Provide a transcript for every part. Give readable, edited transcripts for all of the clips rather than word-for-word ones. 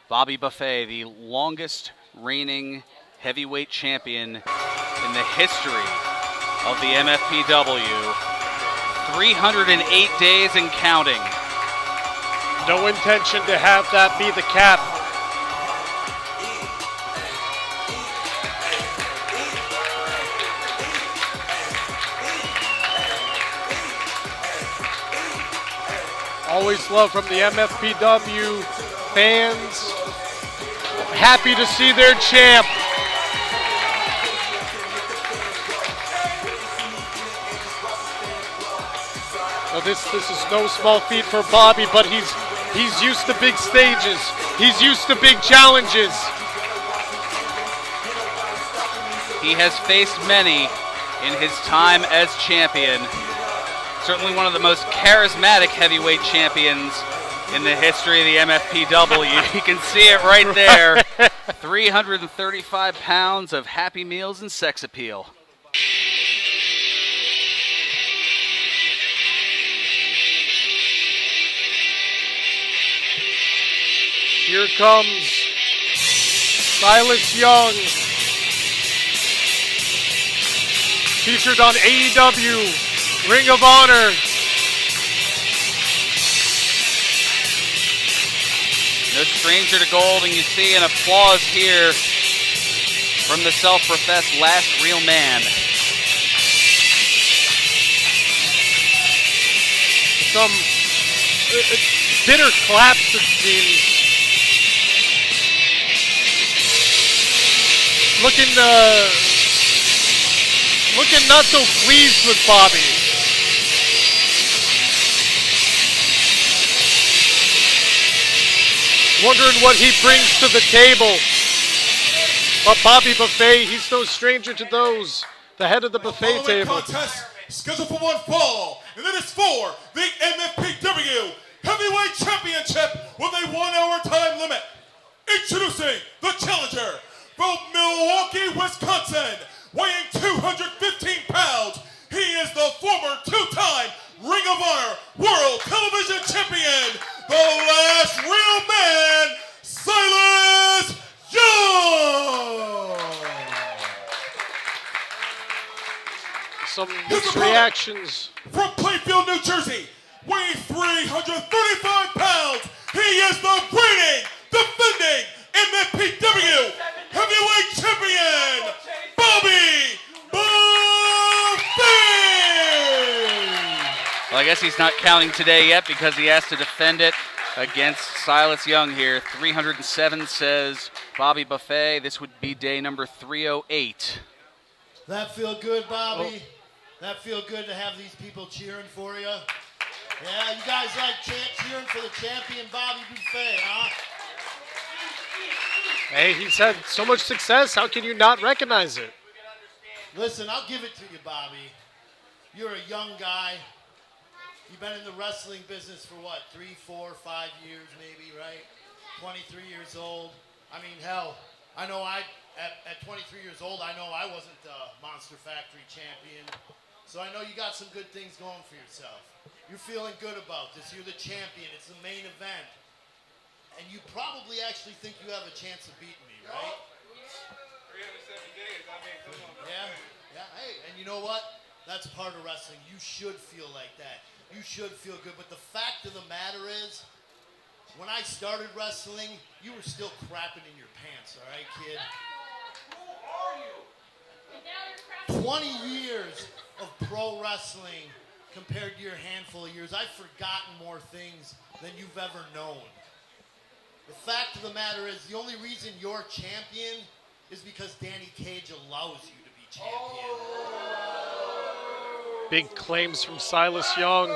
Bobby Buffet, the longest reigning heavyweight champion in the history of the MFPW. 308 days and counting. No intention to have that be the cap. Always love from the MFPW fans. Happy to see their champ. Now this is no small feat for Bobby, but he's used to big stages. He's used to big challenges. He has faced many in his time as champion. Certainly one of the most charismatic heavyweight champions in the history of the MFPW. You can see it right there. 335 pounds of Happy Meals and sex appeal. Here comes Silas Young, featured on AEW. Ring of Honor. No stranger to gold, and you see an applause here from the self-professed last real man. Some bitter claps, it seems. Looking not so pleased with Bobby. Wondering what he brings to the table. But Bobby Buffet, he's no stranger to those. The head of the buffet table. Contest scheduled for one fall, and it is for the MFPW Heavyweight Championship with a 1 hour time limit. Introducing the challenger from Milwaukee, Wisconsin, weighing 215 pounds. He is the former two-time Ring of Honor World Television Champion, the last real man, Silas Young. Some mixed reactions. From Plainfield, New Jersey, weighing 335 pounds, he is the reigning, defending MFPW Heavyweight Champion, Bobby Buffet. Well, I guess he's not counting today yet because he has to defend it against Silas Young here. 307 says Bobby Buffet. This would be day number 308. That feel good, Bobby? That feel good to have these people cheering for you? Yeah, you guys like cheering for the champion, Bobby Buffet, huh? Hey, he's had so much success. How can you not recognize it? Listen, I'll give it to you, Bobby. You're a young guy. You've been in the wrestling business for what, 3, 4, 5 years maybe, right? 23 years old. I mean, hell, I know at 23 years old, I know I wasn't the Monster Factory champion. So I know you got some good things going for yourself. You're feeling good about this. You're the champion. It's the main event. And you probably actually think you have a chance of beating me, right? 307 days, I mean, come on. Yeah, hey, and you know what? That's part of wrestling. You should feel like that. You should feel good. But the fact of the matter is, when I started wrestling, you were still crapping in your pants, all right, kid? Who are you? 20 years of pro wrestling compared to your handful of years. I've forgotten more things than you've ever known. The fact of the matter is, the only reason you're champion is because Danny Cage allows you to be champion. Big claims from Silas Young.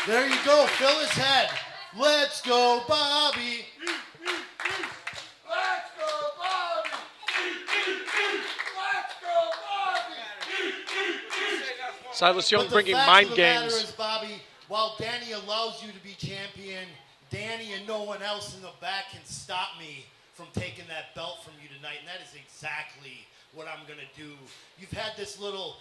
There you go, fill his head. Let's go, Bobby. Let's go, Bobby! Let's go, Bobby! Silas Young But the bringing fact mind of the matter games. is, Bobby, while Danny allows you to be champion, Danny and no one else in the back can stop me from taking that belt from you tonight, and that is exactly what I'm gonna do. You've had this little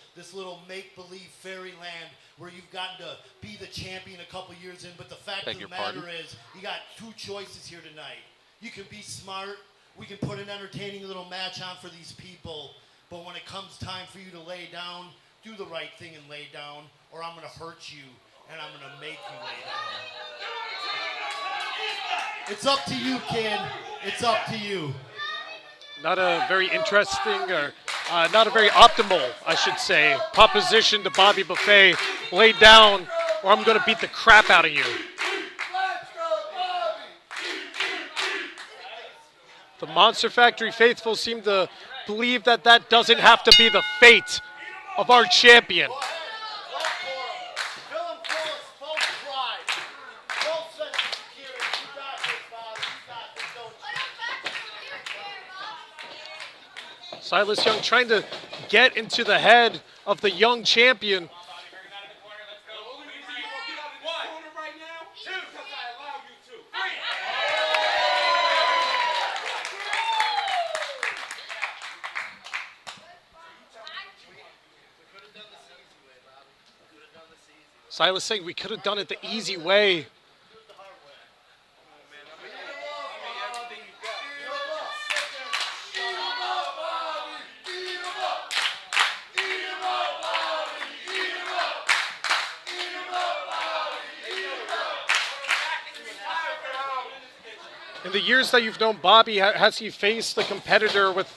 make-believe fairyland where you've gotten to be the champion a couple years in, but the fact of the matter is, you got two choices here tonight. You can be smart, we can put an entertaining little match on for these people, but when it comes time for you to lay down, do the right thing and lay down, or I'm gonna hurt you and I'm gonna make you lay down. It's up to you, kid. It's up to you. Not a very interesting, or not a very optimal, I should say, proposition to Bobby Buffet. Lay down, or I'm going to beat the crap out of you. The Monster Factory faithful seem to believe that that doesn't have to be the fate of our champion. Silas Young trying to get into the head of the young champion. Silas saying we could have done it the easy way. In the years that you've known Bobby, has he faced the competitor with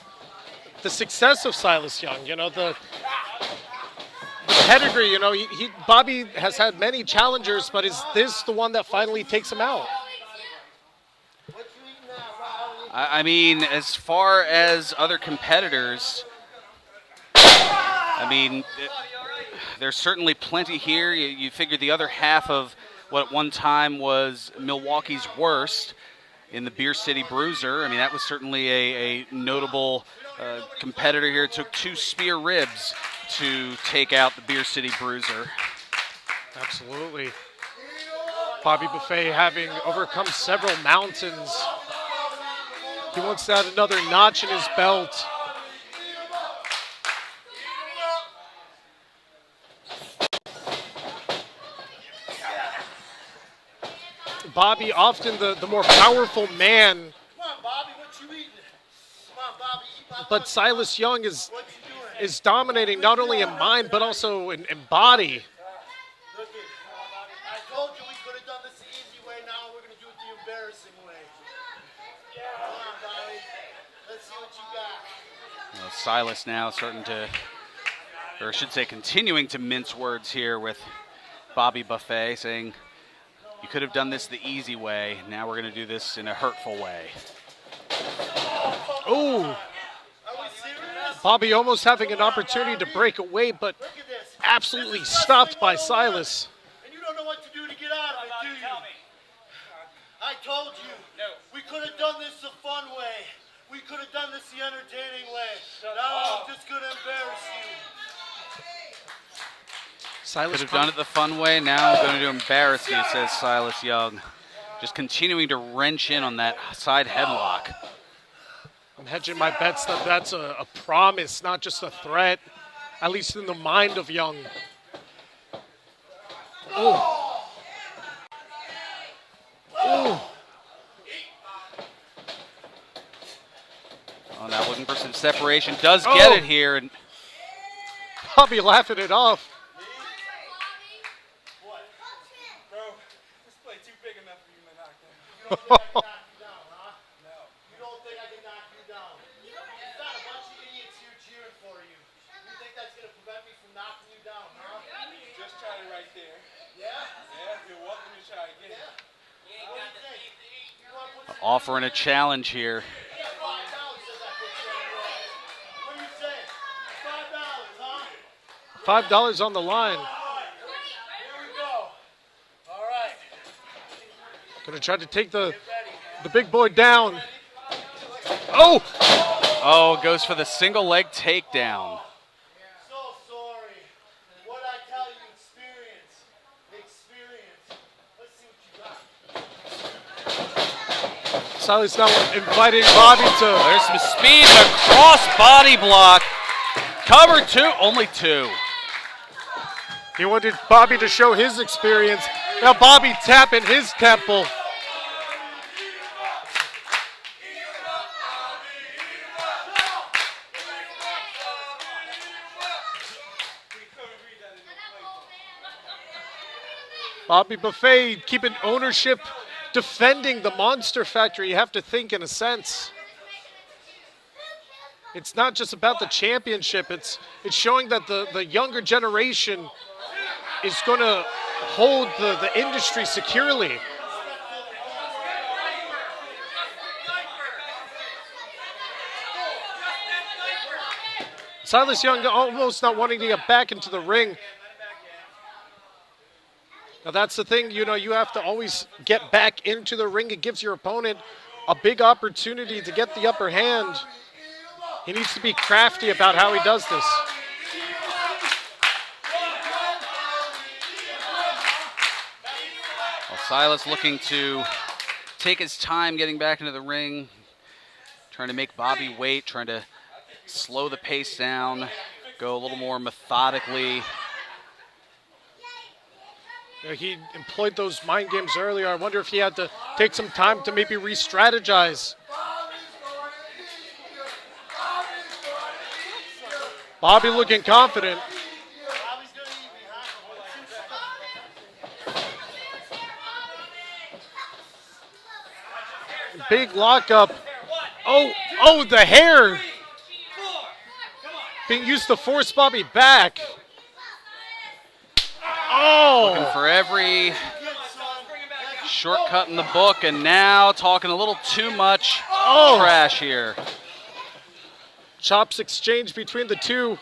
the success of Silas Young? You know, the pedigree, you know, Bobby has had many challengers, but is this the one that finally takes him out? I mean, as far as other competitors, I mean, there's certainly plenty here. You figure the other half of what at one time was Milwaukee's worst in the Beer City Bruiser. I mean, that was certainly a notable competitor here. It took 2 spear ribs to take out the Beer City Bruiser. Absolutely. Bobby Buffet having overcome several mountains. He wants to add another notch in his belt. Bobby, often the more powerful man. Come on, Bobby, what you eating? Come on, Bobby, eat my But Silas Young is dominating not only in mind, but also in body. Look it. I told you we could have done this the easy way. Now we're going to do it the embarrassing way. Come on, Bobby. Let's see what you got. Well, Silas now starting to, or I should say continuing to mince words here with Bobby Buffet, saying, you could have done this the easy way. Now we're going to do this in a hurtful way. Oh, Bobby almost having an opportunity to break away, but absolutely stopped by Silas. And you don't know what to do to get out of it, do you? I told you. We could have done this the fun way. We could have done this the entertaining way. Now I'm just going to embarrass you. Could have done it the fun way. Now I'm going to embarrass you, says Silas Young. Just continuing to wrench in on that side headlock. I'm hedging my bets that that's a promise, not just a threat, at least in the mind of Young. Oh. Oh. Oh, now looking for some separation. Does get it here. And Bobby laughing it off. You don't think I can knock you down, huh? No. You don't think I can knock you down? You've got a bunch of idiots here cheering for you. You think that's going to prevent me from knocking you down, huh? Just try it right there. Yeah? Yeah, you're welcome to try again. Yeah. What do you think? You want to put some offering a challenge here. $5 says I put you on the line. What do you say? $5, huh? $5 on the line. All right. Here we go. All right. Gonna try to take the big boy down. Oh! Oh, goes for the single leg takedown. So sorry. What I tell you, experience. Experience. Let's see what you got. Silas now inviting Bobby to. There's some speed, a cross body block. Cover 2, only 2. He wanted Bobby to show his experience. Now Bobby tapping his temple. Bobby Buffet keeping ownership, defending the Monster Factory. You have to think in a sense. It's not just about the championship. It's showing that the younger generation is going to hold the industry securely. Silas Young almost not wanting to get back into the ring. Now that's the thing, you have to always get back into the ring. It gives your opponent a big opportunity to get the upper hand. He needs to be crafty about how he does this. Well, Silas looking to take his time getting back into the ring, trying to make Bobby wait, trying to slow the pace down, go a little more methodically. He employed those mind games earlier. I wonder if he had to take some time to maybe re-strategize. Bobby looking confident. Big lockup. Oh, the hair. Being used to force Bobby back. Oh! Looking for every shortcut in the book, and now talking a little too much trash here. Chops exchange between the two.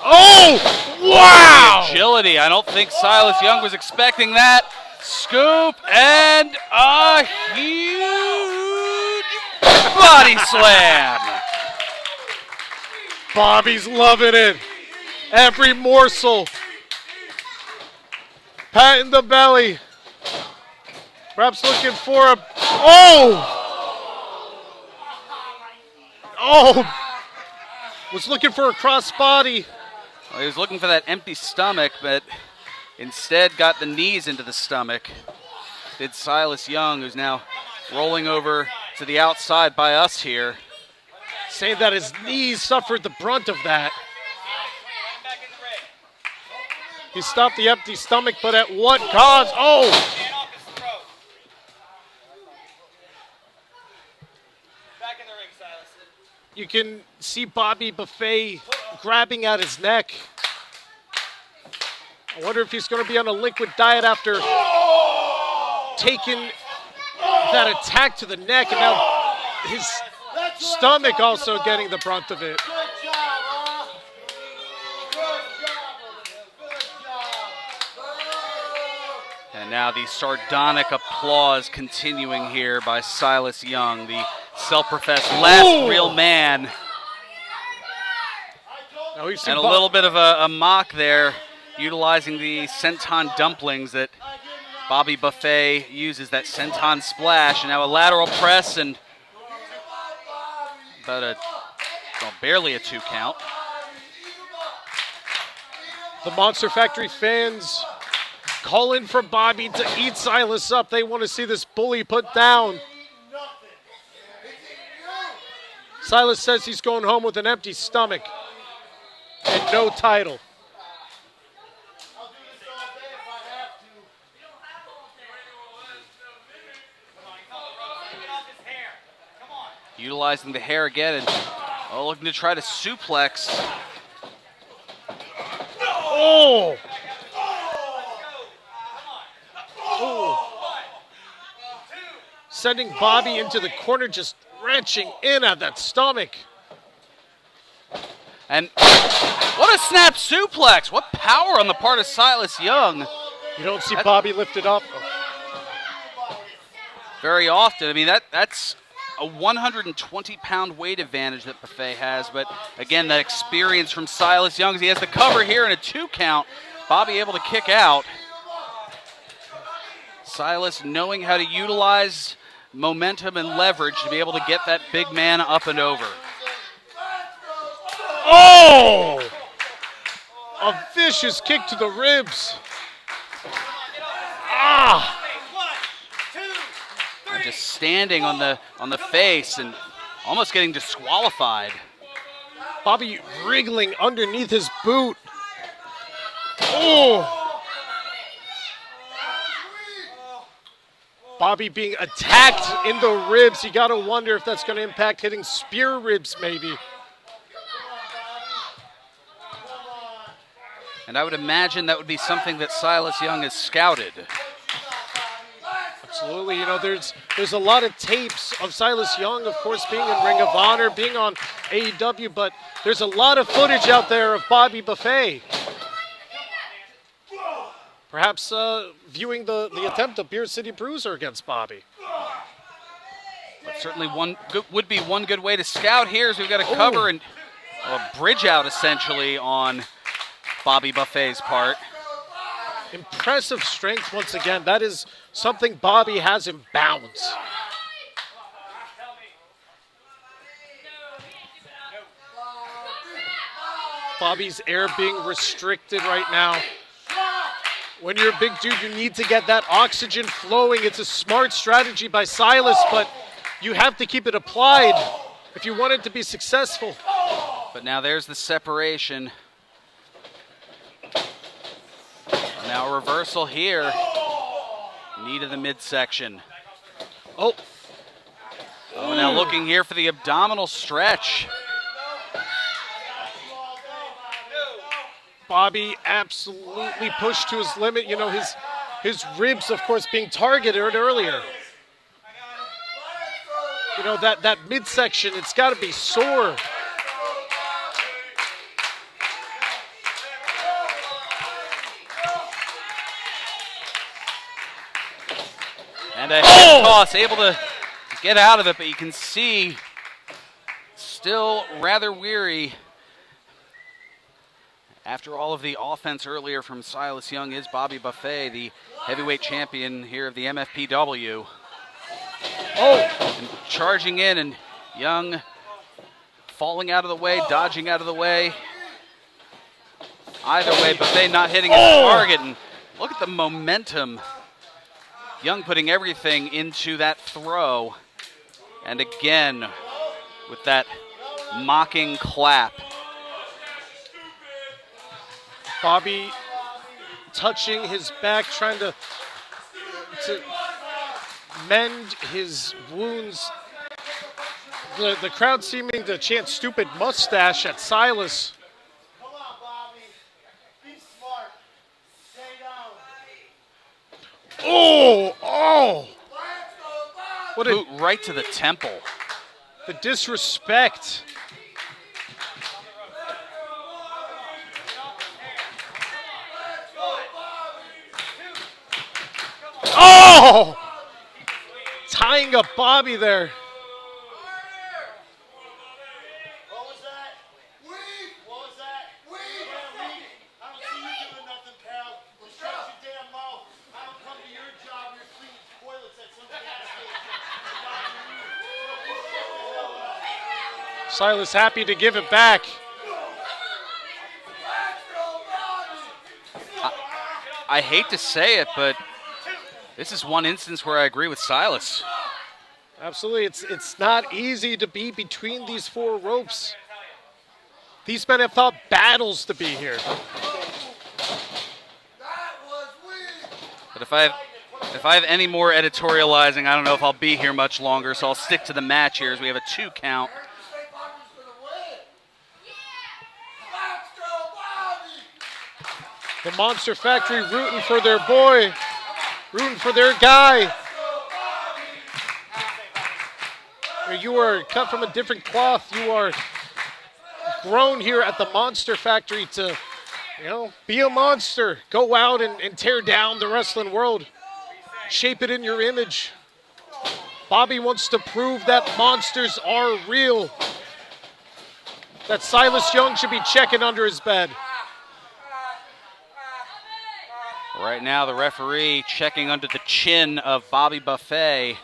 Oh! Wow! Agility. I don't think Silas Young was expecting that. Scoop and a huge body slam. Bobby's loving it. Every morsel. Pat in the belly. Perhaps looking for a... Oh! Was looking for a cross body. Well, he was looking for that empty stomach, but instead got the knees into the stomach. Did Silas Young, who's now rolling over to the outside by us here. Saying that his knees suffered the brunt of that. He stopped the empty stomach, but at what cost? Oh! You can see Bobby Buffet grabbing at his neck. I wonder if he's going to be on a liquid diet after taking that attack to the neck, and now his stomach also getting the brunt of it. And now the sardonic applause continuing here by Silas Young, the self-professed last real man. And a little bit of a mock there, utilizing the senton dumplings that Bobby Buffet uses, that senton splash, and now a lateral press and about barely a 2 count. The Monster Factory fans calling for Bobby to eat Silas up. They want to see this bully put down. Silas says he's going home with an empty stomach and no title. Utilizing the hair again and looking to try to suplex. Oh! Sending Bobby into the corner, just wrenching in at that stomach. And what a snap suplex. What power on the part of Silas Young. You don't see Bobby lifted up very often. I mean, that's a 120-pound weight advantage that Buffet has. But again, that experience from Silas Young. He has the cover here in a 2 count. Bobby able to kick out. Silas knowing how to utilize momentum and leverage to be able to get that big man up and over. Oh! A vicious kick to the ribs. Ah! And just standing on the face and almost getting disqualified. Bobby wriggling underneath his boot. Oh! Bobby being attacked in the ribs. You got to wonder if that's going to impact hitting spear ribs maybe. And I would imagine that would be something that Silas Young has scouted. Absolutely. You know, there's a lot of tapes of Silas Young, of course, being in Ring of Honor, being on AEW, but there's a lot of footage out there of Bobby Buffet. Perhaps viewing the attempt of Beer City Bruiser against Bobby. But certainly would be one good way to scout here is we've got a cover and a bridge out essentially on Bobby Buffet's part. Impressive strength once again. That is something Bobby has in bounds. Bobby's air being restricted right now. When you're a big dude, you need to get that oxygen flowing. It's a smart strategy by Silas, but you have to keep it applied if you want it to be successful. But now there's the separation. Now a reversal here. Knee to the midsection. Oh. Oh, now looking here for the abdominal stretch. Bobby absolutely pushed to his limit. You know, his ribs, of course, being targeted earlier. You know, that midsection, it's got to be sore. And a head toss, able to get out of it, but you can see still rather weary. After all of the offense earlier from Silas Young is Bobby Buffet, the heavyweight champion here of the MFPW. And charging in, and Young falling out of the way, dodging out of the way. Either way, Buffet not hitting his target. And look at the momentum. Young putting everything into that throw. And again, with that mocking clap. Bobby touching his back, trying to mend his wounds. The crowd seeming to chant stupid mustache at Silas. Come on, Bobby. Be smart. Stay down. Oh! What Boot right to the temple. the disrespect. Oh! Tying up Bobby there. What was that? What was that? Yeah, I don't see you doing nothing, pal. Well, shut your damn mouth. I don't come to your job. You're cleaning toilets at some gas station. Silas happy to give it back. I hate to say it, but this is one instance where I agree with Silas. Absolutely, it's not easy to be between these four ropes. These men have fought battles to be here. But if I have any more editorializing, I don't know if I'll be here much longer, so I'll stick to the match here as we have a 2 count. The Monster Factory rooting for their boy, rooting for their guy. You are cut from a different cloth. You are grown here at the Monster Factory to, be a monster. Go out and tear down the wrestling world. Shape it in your image. Bobby wants to prove that monsters are real. That Silas Young should be checking under his bed. Right now, the referee checking under the chin of Bobby Buffet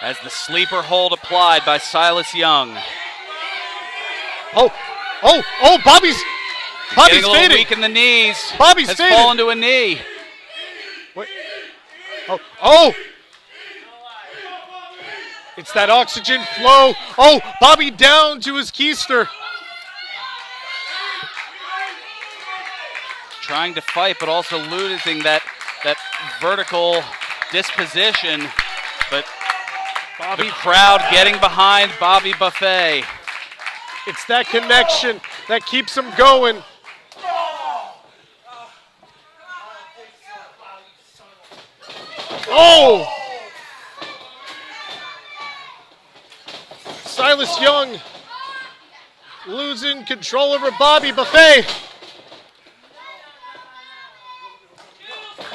as the sleeper hold applied by Silas Young. Bobby's Getting a little fading. weak in the knees. Bobby's has fading. fallen to a knee. Wait. Oh. It's that oxygen flow. Oh, Bobby down to his keister. Trying to fight, but also losing that vertical disposition. But the crowd getting behind Bobby Buffet. It's that connection that keeps him going. Oh! Silas Young losing control over Bobby Buffet.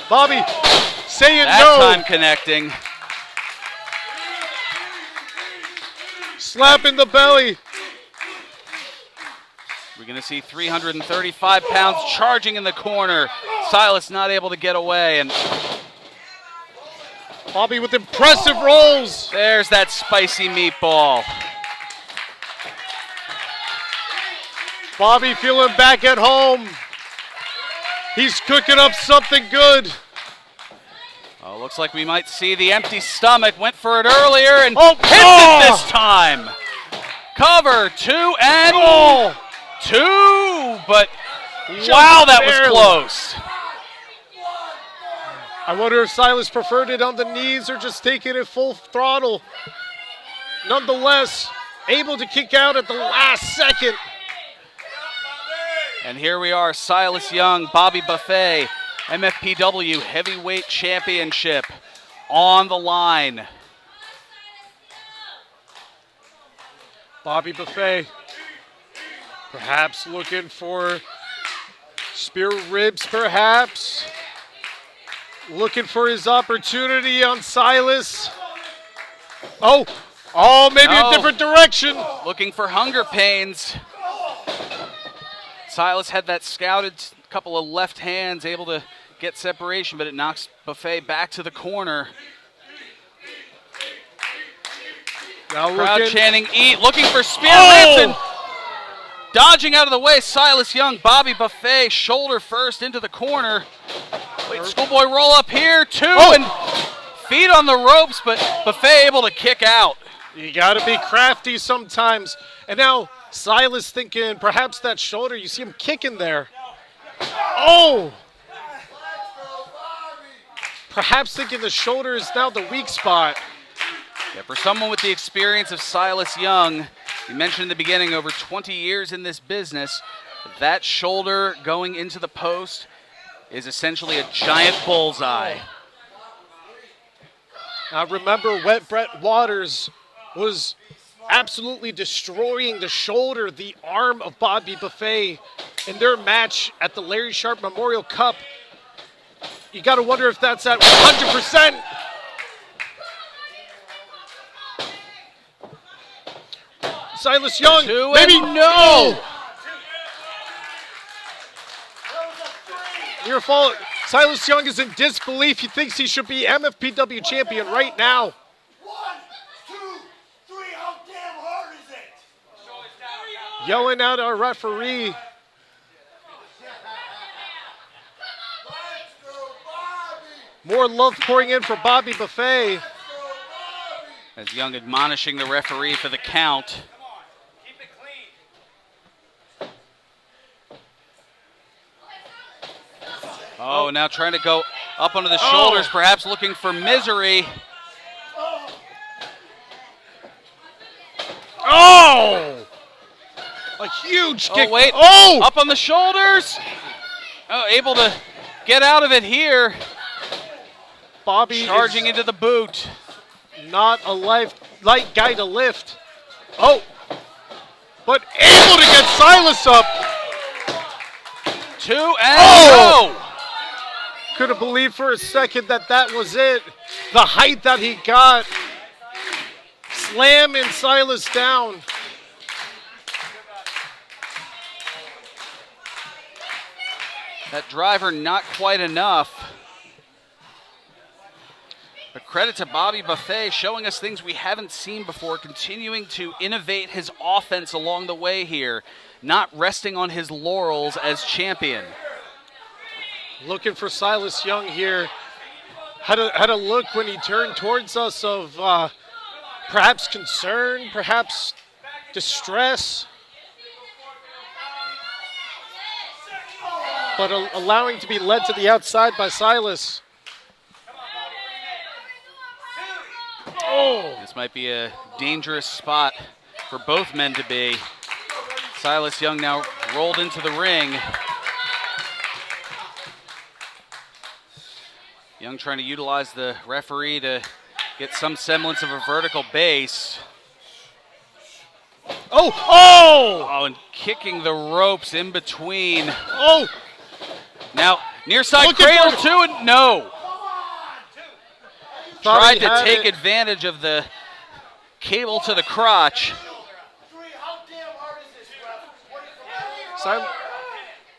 Bobby saying That no. time connecting. Slap in the belly. We're going to see 335 pounds charging in the corner. Silas not able to get away, and Bobby with impressive rolls. there's that spicy meatball. Bobby feeling back at home. He's cooking up something good. Oh, looks like we might see the empty stomach. Went for it earlier and Oh, hits it this time. Cover, 2 and 2, but wow, that was barely. close. I wonder if Silas preferred it on the knees or just taking it full throttle. Nonetheless, able to kick out at the last second. And here we are, Silas Young, Bobby Buffet, MFPW Heavyweight Championship on the line. Bobby Buffet perhaps looking for spear ribs, perhaps. Looking for his opportunity on Silas. Oh, maybe No. a different direction. Looking for hunger pains. Silas had that scouted couple of left hands, able to get separation, but it knocks Buffet back to the corner. Now Crowd looking. chanting, eat, looking for spear Oh! ribs and dodging out of the way. Silas Young, Bobby Buffet, shoulder first into the corner. Wait, schoolboy roll up here, 2, and feet on the ropes, but Buffet able to kick out. You got to be crafty sometimes. And now Silas thinking perhaps that shoulder, you see him kicking there. Oh! Perhaps thinking the shoulder is now the weak spot. Yeah, for someone with the experience of Silas Young, you mentioned in the beginning, over 20 years in this business, that shoulder going into the post is essentially a giant bullseye. Now remember, Wet Brett Waters was absolutely destroying the shoulder, the arm of Bobby Buffet in their match at the Larry Sharp Memorial Cup. You got to wonder if that's at 100%. Silas Young, 2 maybe and no. Near fall. Silas Young is in disbelief. He thinks he should be MFPW champion right now. 1, 2, 3, how damn hard is it? Yelling out our referee. Let's go, Bobby! More love pouring in for Bobby Buffet. As Young admonishing the referee for the count. Keep it clean. Oh, now trying to go up onto the shoulders, perhaps looking for misery. Oh! A huge kick. Oh, wait. Oh! Up on the shoulders. Oh, able to get out of it here. Bobby Charging is into the boot. not a light guy to lift. Oh! But able to get Silas up. 2 and no. Couldn't believe for a second that that was it. The height that he got. Slamming Silas down. That driver not quite enough. But credit to Bobby Buffet showing us things we haven't seen before, continuing to innovate his offense along the way here, not resting on his laurels as champion. Looking for Silas Young here. Had a look when he turned towards us of perhaps concern, perhaps distress. But allowing to be led to the outside by Silas. Oh! This might be a dangerous spot for both men to be. Silas Young now rolled into the ring. Young trying to utilize the referee to get some semblance of a vertical base. Oh! Oh! Oh, and kicking the ropes in between. Oh! Now, near side Looking cradle for- two, and no. Thought Tried he to had take it. advantage of the cable to the crotch.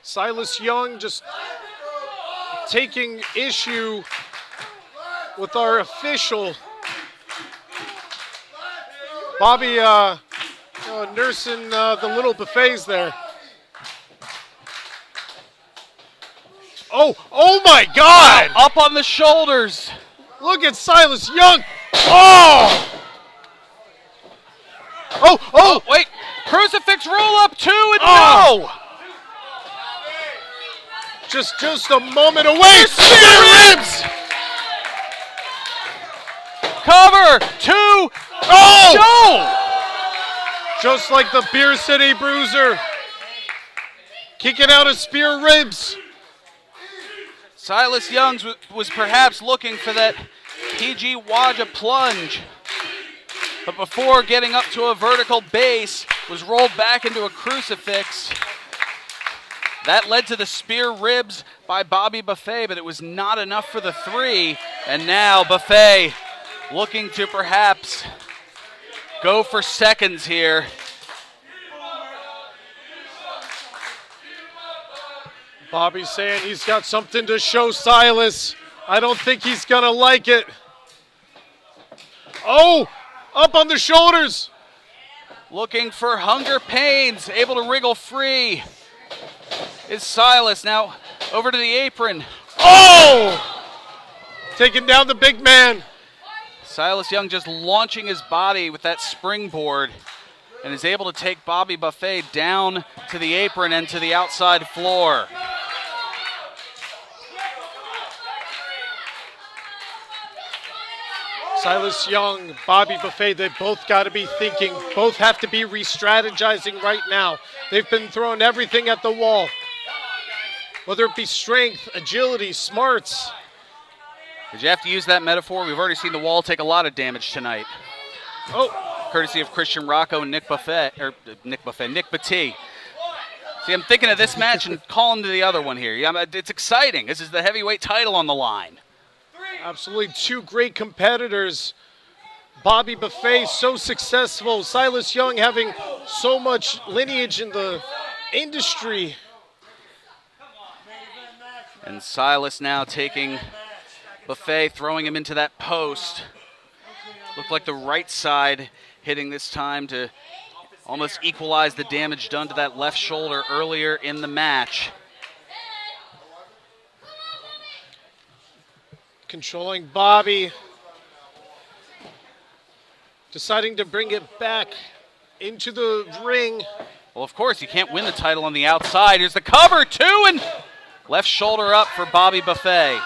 Silas Young just taking issue with our official. Bobby nursing the little buffets there. Oh my God! Up on the shoulders. Look at Silas Young. Oh! Oh! Wait, crucifix roll up two, and Oh. no. Just a moment away. Spear ribs. Cover two. Oh! Just like the Beer City Bruiser. Kicking out of spear ribs. Silas Young was perhaps looking for that PG Waja plunge, but before getting up to a vertical base, was rolled back into a crucifix. That led to the spear ribs by Bobby Buffet, but it was not enough for the three. And now Buffet looking to perhaps go for seconds here. Bobby's saying he's got something to show Silas. I don't think he's gonna like it. Oh, up on the shoulders. Looking for hunger pains, able to wriggle free is Silas. Now over to the apron. Oh! Taking down the big man. Silas Young just launching his body with that springboard and is able to take Bobby Buffet down to the apron and to the outside floor. Silas Young, Bobby Buffet, they both got to be thinking, both have to be re-strategizing right now. They've been throwing everything at the wall. Whether it be strength, agility, smarts. Did you have to use that metaphor? We've already seen the wall take a lot of damage tonight. Oh, Courtesy of Christian Rocco and Nick Batty. See, I'm thinking of this match and calling to the other one here. It's exciting. This is the heavyweight title on the line. absolutely two great competitors. Bobby Buffet, so successful. Silas Young having so much lineage in the industry. And Silas now taking Buffet, throwing him into that post. Looked like the right side hitting this time to almost equalize the damage done to that left shoulder earlier in the match. Controlling Bobby. Deciding to bring it back into the ring. Well, of course, you can't win the title on the outside. Here's the cover, too, and left shoulder up for Bobby Buffet.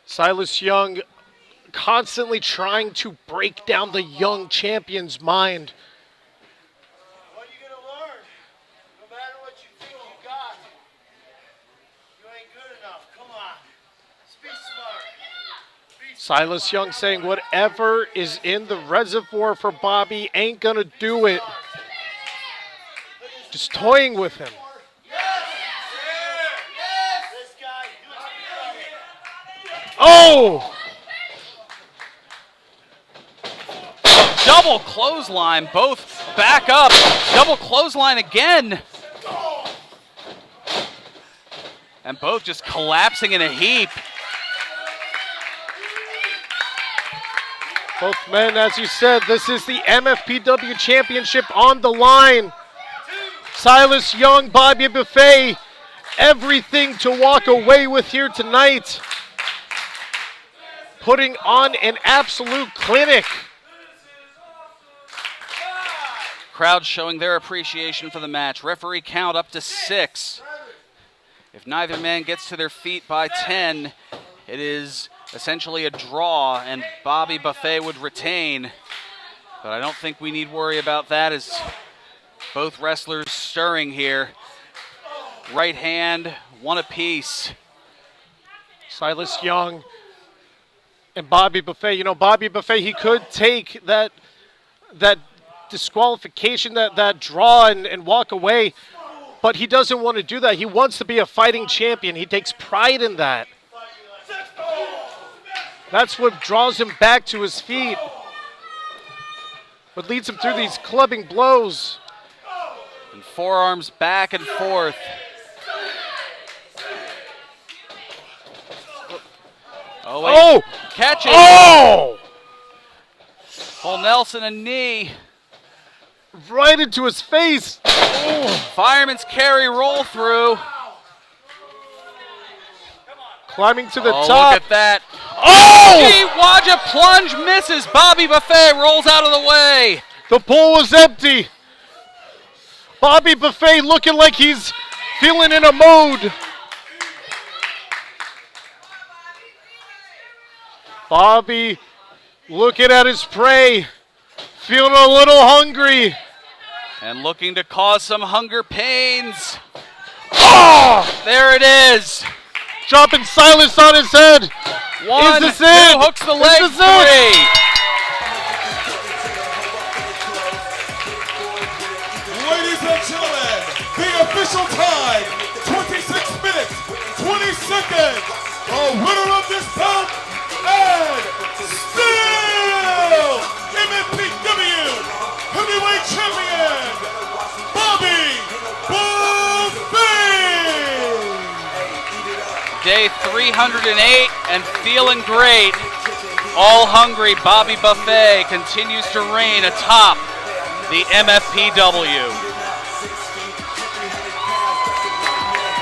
Silas Young constantly trying to break down the young champion's mind. What are you going to learn? No matter what you think you got, you ain't good enough. Come on. Just be smart. Be Silas Young saying whatever is in the reservoir for Bobby ain't going to do it. Just toying with him. this guy. Oh! double clothesline, both back up, double clothesline again. And both just collapsing in a heap. Both men, as you said, this is the MFPW Championship on the line. Silas Young, Bobby Buffet, everything to walk away with here tonight. Putting on an absolute clinic. Crowd showing their appreciation for the match. Referee count up to 6. If neither man gets to their feet by 10, it is essentially a draw, and Bobby Buffet would retain. But I don't think we need worry about that, as both wrestlers stirring here. Right hand, one apiece. Silas Young and Bobby Buffet. You know, Bobby Buffet, he could take that disqualification, that draw and walk away, but he doesn't want to do that. He wants to be a fighting champion. He takes pride in that. That's what draws him back to his feet. What leads him through these clubbing blows. And forearms back and forth. Oh, wait. Oh! Catch it. Oh! Full Nelson, a knee. Right into his face. Oh. Fireman's carry roll through. Climbing to the Oh, top. look at that. Oh! Waja plunge misses. Bobby Buffet rolls out of the way. The pool was empty. Bobby Buffet looking like he's feeling in a mood. Bobby looking at his prey, feeling a little hungry. And looking to cause some hunger pains. Oh! There it is. Dropping Silas on his head. One, Is this two, it? hooks the leg, Is this it? 3. Ladies and gentlemen, the official time, 26 minutes, 20 seconds. The winner of this bout, and still MFPW Heavyweight Champion, Bobby Buffet. Day 308 and feeling great. All hungry, Bobby Buffet continues to reign atop the MFPW.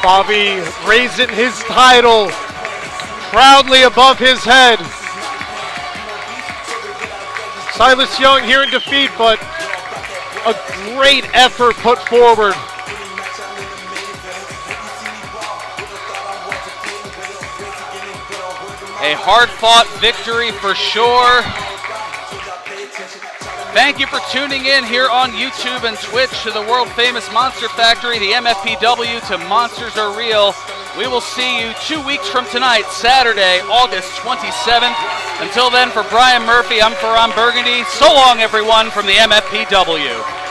Bobby raising his title proudly above his head. Silas Young here in defeat, but a great effort put forward. A hard-fought victory for sure. Thank you for tuning in here on YouTube and Twitch to the world-famous Monster Factory, the MFPW to Monsters Are Real. We will see you 2 weeks from tonight, Saturday, August 27th. Until then, for Brian Murphy, I'm Ferran Burgundy. So long, everyone, from the MFPW.